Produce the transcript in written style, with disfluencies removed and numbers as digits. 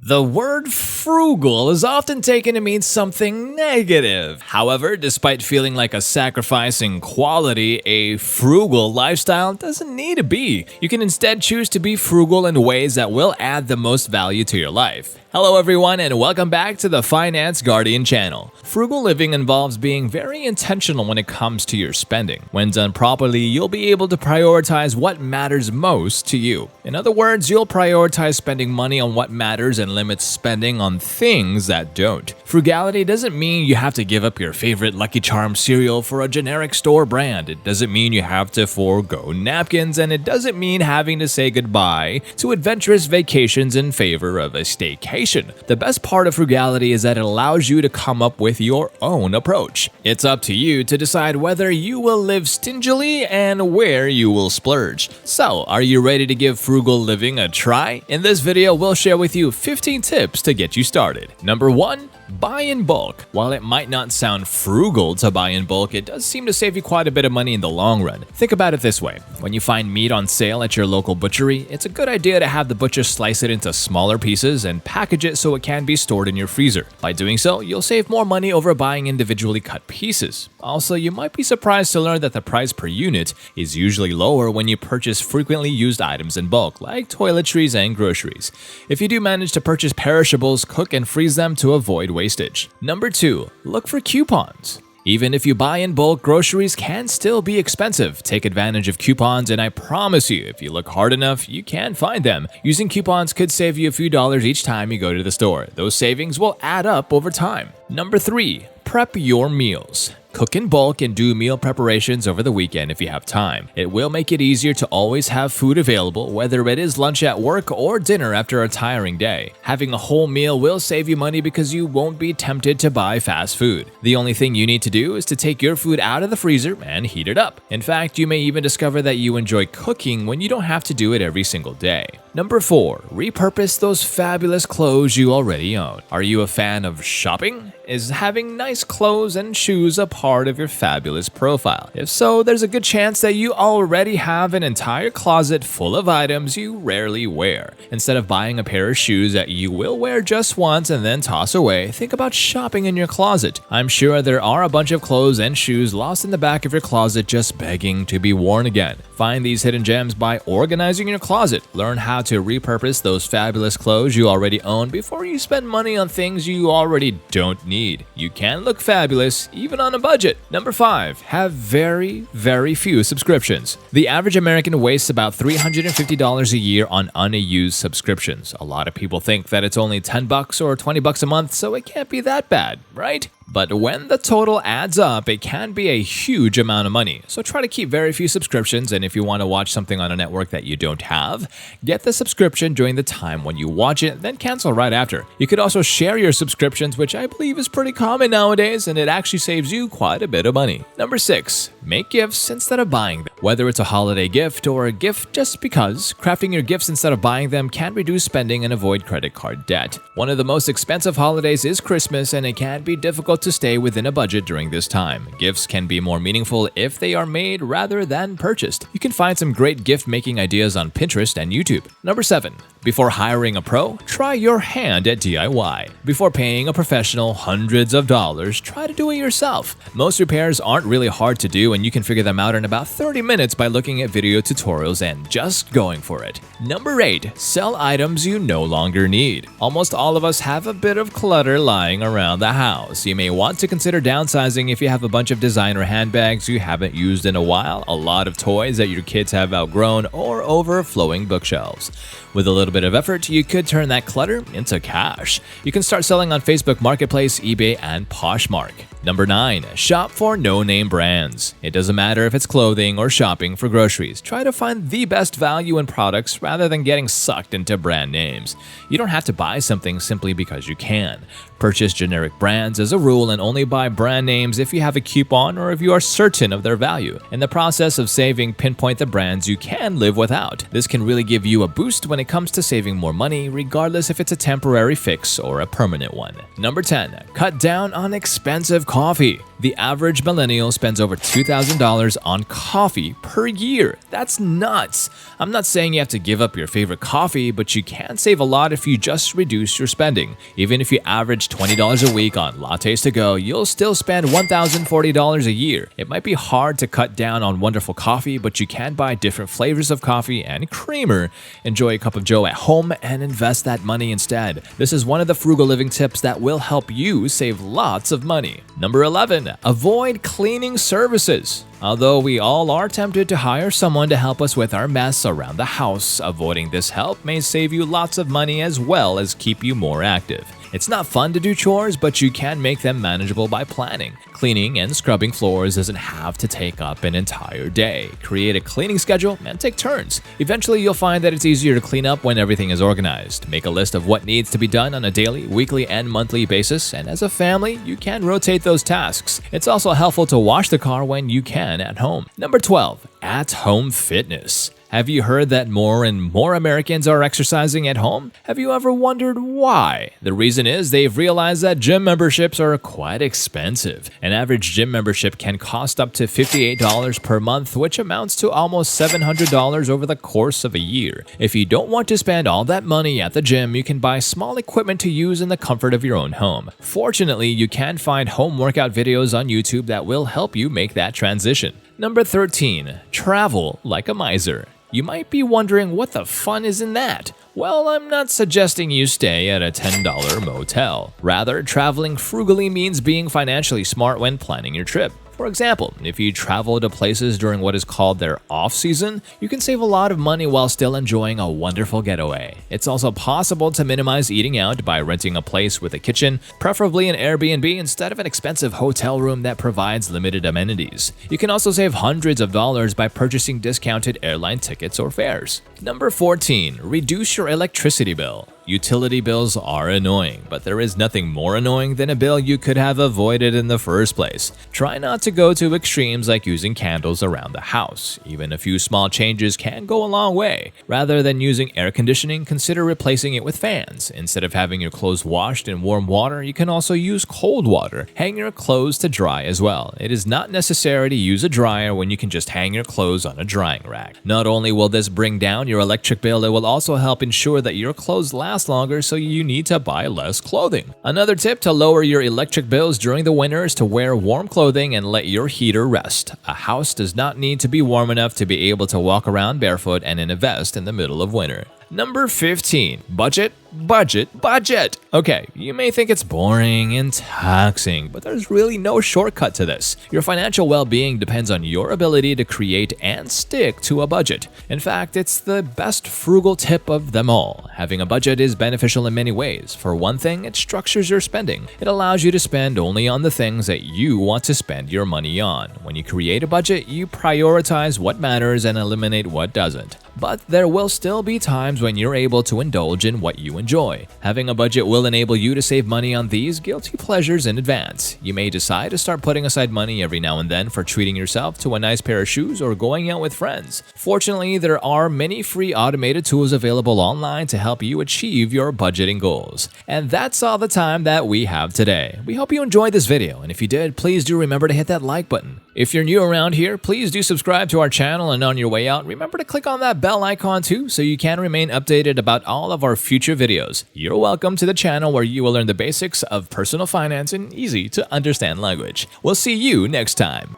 The word frugal is often taken to mean something negative. However, despite feeling like a sacrifice in quality, a frugal lifestyle doesn't need to be. You can instead choose to be frugal in ways that will add the most value to your life. Hello everyone and welcome back to the Finance Guardian channel. Frugal living involves being very intentional when it comes to your spending. When done properly, you'll be able to prioritize what matters most to you. In other words, you'll prioritize spending money on what matters and limit spending on things that don't. Frugality doesn't mean you have to give up your favorite Lucky Charms cereal for a generic store brand. It doesn't mean you have to forego napkins, and it doesn't mean having to say goodbye to adventurous vacations in favor of a staycation. The best part of frugality is that it allows you to come up with your own approach. It's up to you to decide whether you will live stingily and where you will splurge. So, are you ready to give frugal living a try? In this video, we'll share with you 15 tips to get you started. Number 1. Buy in bulk. While it might not sound frugal to buy in bulk, it does seem to save you quite a bit of money in the long run. Think about it this way. When you find meat on sale at your local butchery, it's a good idea to have the butcher slice it into smaller pieces and package it so it can be stored in your freezer. By doing so, you'll save more money over buying individually cut pieces. Also, you might be surprised to learn that the price per unit is usually lower when you purchase frequently used items in bulk, like toiletries and groceries. If you do manage to purchase perishables, cook and freeze them to avoid wastage. Number 2. Look for coupons. Even if you buy in bulk, groceries can still be expensive. Take advantage of coupons, and I promise you, if you look hard enough, you can find them. Using coupons could save you a few dollars each time you go to the store. Those savings will add up over time. Number 3. Prep your meals. Cook in bulk and do meal preparations over the weekend if you have time. It will make it easier to always have food available, whether it is lunch at work or dinner after a tiring day. Having a whole meal will save you money because you won't be tempted to buy fast food. The only thing you need to do is to take your food out of the freezer and heat it up. In fact, you may even discover that you enjoy cooking when you don't have to do it every single day. Number 4. Repurpose those fabulous clothes you already own. Are you a fan of shopping? Is having nice clothes and shoes a part of your fabulous profile? If so, there's a good chance that you already have an entire closet full of items you rarely wear. Instead of buying a pair of shoes that you will wear just once and then toss away, think about shopping in your closet. I'm sure there are a bunch of clothes and shoes lost in the back of your closet just begging to be worn again. Find these hidden gems by organizing your closet. Learn how to repurpose those fabulous clothes you already own before you spend money on things you already don't need. You can look fabulous even on a budget. Number 5. Have very few subscriptions. The average American wastes about $350 a year on unused subscriptions. A lot of people think that it's only $10 or $20 a month, so it can't be that bad, right? But when the total adds up, it can be a huge amount of money. So try to keep very few subscriptions, and if you want to watch something on a network that you don't have, get the subscription during the time when you watch it, then cancel right after. You could also share your subscriptions, which I believe is pretty common nowadays, and it actually saves you quite a bit of money. Number 6. Make gifts instead of buying them. Whether it's a holiday gift or a gift just because, crafting your gifts instead of buying them can reduce spending and avoid credit card debt. One of the most expensive holidays is Christmas, and it can be difficult to stay within a budget during this time. Gifts can be more meaningful if they are made rather than purchased. You can find some great gift-making ideas on Pinterest and YouTube. Number 7. Before hiring a pro, try your hand at DIY. Before paying a professional hundreds of dollars, try to do it yourself. Most repairs aren't really hard to do, and you can figure them out in about 30 minutes by looking at video tutorials and just going for it. Number 8. Sell items you no longer need. Almost all of us have a bit of clutter lying around the house. You may want to consider downsizing if you have a bunch of designer handbags you haven't used in a while, a lot of toys that your kids have outgrown, or overflowing bookshelves. With a little bit of effort, you could turn that clutter into cash. You can start selling on Facebook Marketplace, eBay, and Poshmark. Number 9. Shop for no-name brands. It doesn't matter if it's clothing or shopping for groceries. Try to find the best value in products rather than getting sucked into brand names. You don't have to buy something simply because you can. Purchase generic brands as a rule and only buy brand names if you have a coupon or if you are certain of their value. In the process of saving, pinpoint the brands you can live without. This can really give you a boost when it comes to saving more money, regardless if it's a temporary fix or a permanent one. Number 10. Cut down on expensive coffee. The average millennial spends over $2,000 on coffee per year. That's nuts. I'm not saying you have to give up your favorite coffee, but you can save a lot if you just reduce your spending. Even if you average $20 a week on lattes to go, you'll still spend $1,040 a year. It might be hard to cut down on wonderful coffee, but you can buy different flavors of coffee and creamer. Enjoy a cup of joe at home and invest that money instead. This is one of the frugal living tips that will help you save lots of money. Number 11. Avoid cleaning services. Although we all are tempted to hire someone to help us with our mess around the house, avoiding this help may save you lots of money as well as keep you more active. It's not fun to do chores, but you can make them manageable by planning. Cleaning and scrubbing floors doesn't have to take up an entire day. Create a cleaning schedule and take turns. Eventually, you'll find that it's easier to clean up when everything is organized. Make a list of what needs to be done on a daily, weekly, and monthly basis, and as a family, you can rotate those tasks. It's also helpful to wash the car when you can at home. Number 12. At-home fitness. Have you heard that more and more Americans are exercising at home? Have you ever wondered why? The reason is they've realized that gym memberships are quite expensive. An average gym membership can cost up to $58 per month, which amounts to almost $700 over the course of a year. If you don't want to spend all that money at the gym, you can buy small equipment to use in the comfort of your own home. Fortunately, you can find home workout videos on YouTube that will help you make that transition. Number 13. Travel like a miser. You might be wondering what the fun is in that. Well, I'm not suggesting you stay at a $10 motel. Rather, traveling frugally means being financially smart when planning your trip. For example, if you travel to places during what is called their off-season, you can save a lot of money while still enjoying a wonderful getaway. It's also possible to minimize eating out by renting a place with a kitchen, preferably an Airbnb instead of an expensive hotel room that provides limited amenities. You can also save hundreds of dollars by purchasing discounted airline tickets or fares. Number 14. Reduce your electricity bill. Utility bills are annoying, but there is nothing more annoying than a bill you could have avoided in the first place. Try not to go to extremes like using candles around the house. Even a few small changes can go a long way. Rather than using air conditioning, consider replacing it with fans. Instead of having your clothes washed in warm water, you can also use cold water. Hang your clothes to dry as well. It is not necessary to use a dryer when you can just hang your clothes on a drying rack. Not only will this bring down your electric bill, it will also help ensure that your clothes last longer, so you need to buy less clothing. Another tip to lower your electric bills during the winter is to wear warm clothing and let your heater rest. A house does not need to be warm enough to be able to walk around barefoot and in a vest in the middle of winter. Number 15. Budget, budget, budget. Okay, you may think it's boring and taxing, but there's really no shortcut to this. Your financial well-being depends on your ability to create and stick to a budget. In fact, it's the best frugal tip of them all. Having a budget is beneficial in many ways. For one thing, it structures your spending. It allows you to spend only on the things that you want to spend your money on. When you create a budget, you prioritize what matters and eliminate what doesn't. But there will still be times when you're able to indulge in what you enjoy. Having a budget will enable you to save money on these guilty pleasures in advance. You may decide to start putting aside money every now and then for treating yourself to a nice pair of shoes or going out with friends. Fortunately, there are many free automated tools available online to help you achieve your budgeting goals. And that's all the time that we have today. We hope you enjoyed this video, and if you did, please do remember to hit that like button. If you're new around here, please do subscribe to our channel, and on your way out, remember to click on that bell icon too so you can remain updated about all of our future videos. You're welcome to the channel where you will learn the basics of personal finance in easy to understand language. We'll see you next time.